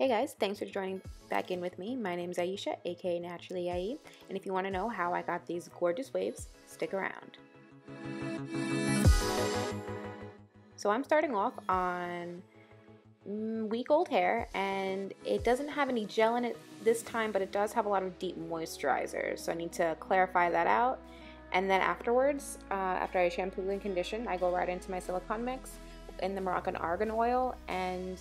Hey guys, thanks for joining back in with me. My name is Aisha, aka Naturally Aie, and if you want to know how I got these gorgeous waves, stick around. So I'm starting off on week-old hair, and it doesn't have any gel in it this time, but it does have a lot of deep moisturizers, so I need to clarify that out. And then afterwards, after I shampoo and condition, I go right into my silicone mix in the Moroccan argan oil, and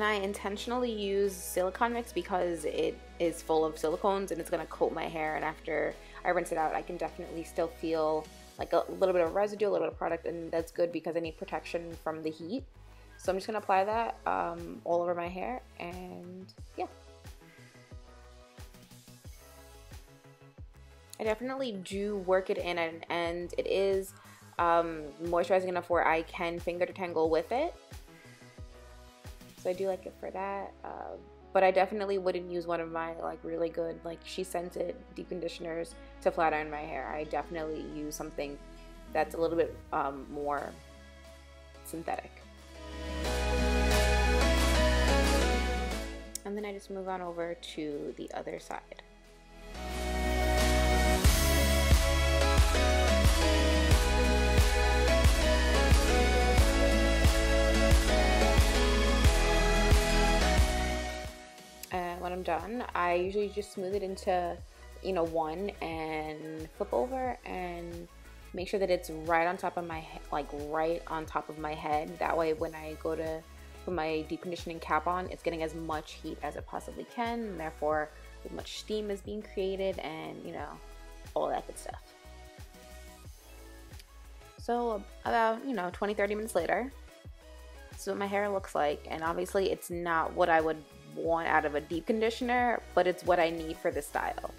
I intentionally use silicone mix because it is full of silicones and it's going to coat my hair, and after I rinse it out I can definitely still feel like a little bit of residue, a little bit of product, and that's good because I need protection from the heat. So I'm just going to apply that all over my hair, and yeah. I definitely do work it in, and it is moisturizing enough where I can finger detangle with it. So I do like it for that, but I definitely wouldn't use one of my like really good like She Scented deep conditioners to flat iron my hair. I definitely use something that's a little bit more synthetic. And then I just move on over to the other side. When I'm done, I usually just smooth it into, one, and flip over and make sure that it's right on top of my head, like right on top of my head. That way when I go to put my deep conditioning cap on, it's getting as much heat as it possibly can, and therefore as much steam is being created, and all that good stuff. So about 20-30 minutes later, this is what my hair looks like, and obviously it's not what I would want out of a deep conditioner, but it's what I need for this style.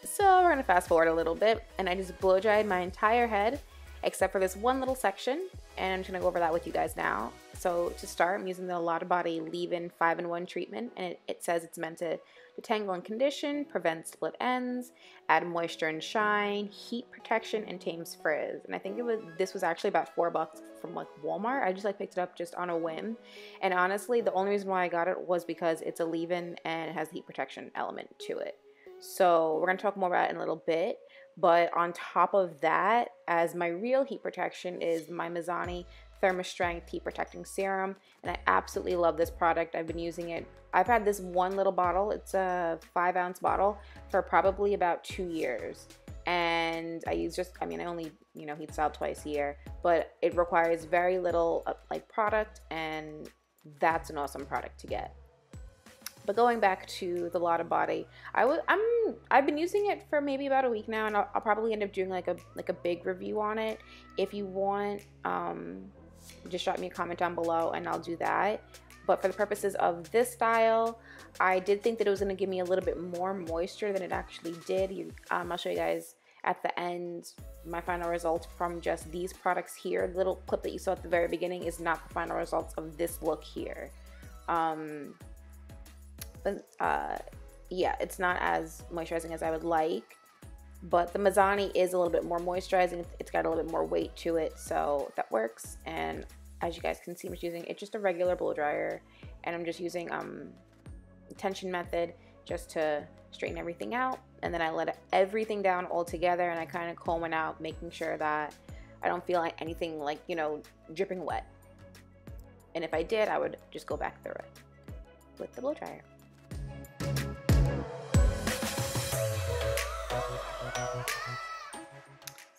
So we're gonna fast forward a little bit, and I just blow dried my entire head except for this one little section, and I'm just gonna go over that with you guys now. So to start, I'm using the Lotta Body Leave-In 5-in-1 treatment, and it says it's meant to detangle and condition, prevent split ends, add moisture and shine, heat protection, and tames frizz. And I think this was actually about $4 from like Walmart. I just picked it up just on a whim, and honestly the only reason why I got it was because it's a leave-in and it has the heat protection element to it. So we're gonna talk more about it in a little bit. But on top of that, as my real heat protection, is my Mizani Thermostrength Heat Protecting Serum, and I absolutely love this product. I've been using it. I've had this one little bottle. It's a 5-ounce bottle for probably about 2 years, and I use I only heat style twice a year, but it requires very little product, and that's an awesome product to get. But going back to the Lotta Body, I've been using it for maybe about a week now, and I'll probably end up doing like a big review on it. If you want, just drop me a comment down below and I'll do that. But for the purposes of this style, I did think that it was going to give me a little bit more moisture than it actually did. I'll show you guys at the end my final results from just these products here. The little clip that you saw at the very beginning is not the final results of this look here. Yeah, it's not as moisturizing as I would like, but the Mizani is a little bit more moisturizing. It's got a little bit more weight to it, so that works. And as you guys can see, I'm just using it's just a regular blow dryer, and I'm just using tension method just to straighten everything out, and then I let everything down all together, and I kind of comb it out, making sure that I don't feel like anything dripping wet. And if I did, I would just go back through it with the blow dryer.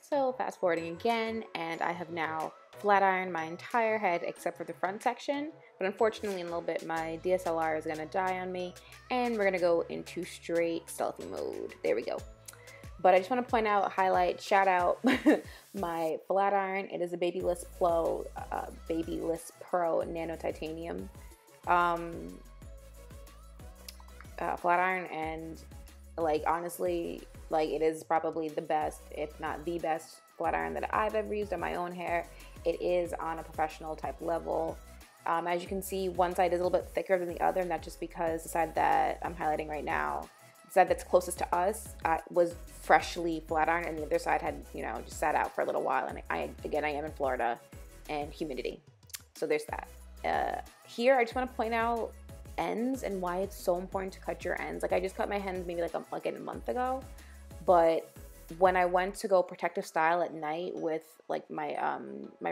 So fast forwarding again, and I have now flat ironed my entire head except for the front section, but unfortunately in a little bit my DSLR is going to die on me, and we're going to go into straight selfie mode. There we go. But I just want to point out, highlight, shout out my flat iron. It is a Babyliss Pro Nano Titanium flat iron, and honestly, it is probably the best, if not the best, flat iron that I've ever used on my own hair. It is on a professional type level. As you can see, one side is a little bit thicker than the other, and that's just because the side that I'm highlighting right now, the side that's closest to us, was freshly flat ironed, and the other side had, just sat out for a little while. And again, I am in Florida, and humidity. So there's that. Here, I just want to point out ends and why it's so important to cut your ends. Like, I just cut my ends maybe like a month ago, but when I went to go protective style at night with like my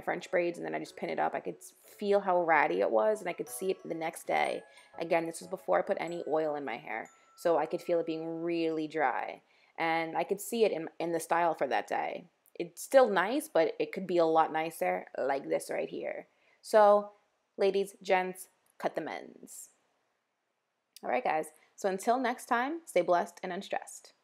French braids, and then I just pin it up, I could feel how ratty it was, and I could see it the next day. Again, this was before I put any oil in my hair, so I could feel it being really dry, and I could see it in the style for that day. It's still nice, but it could be a lot nicer, like this right here. So, ladies, gents, cut the ends. All right, guys. So until next time, stay blessed and unstressed.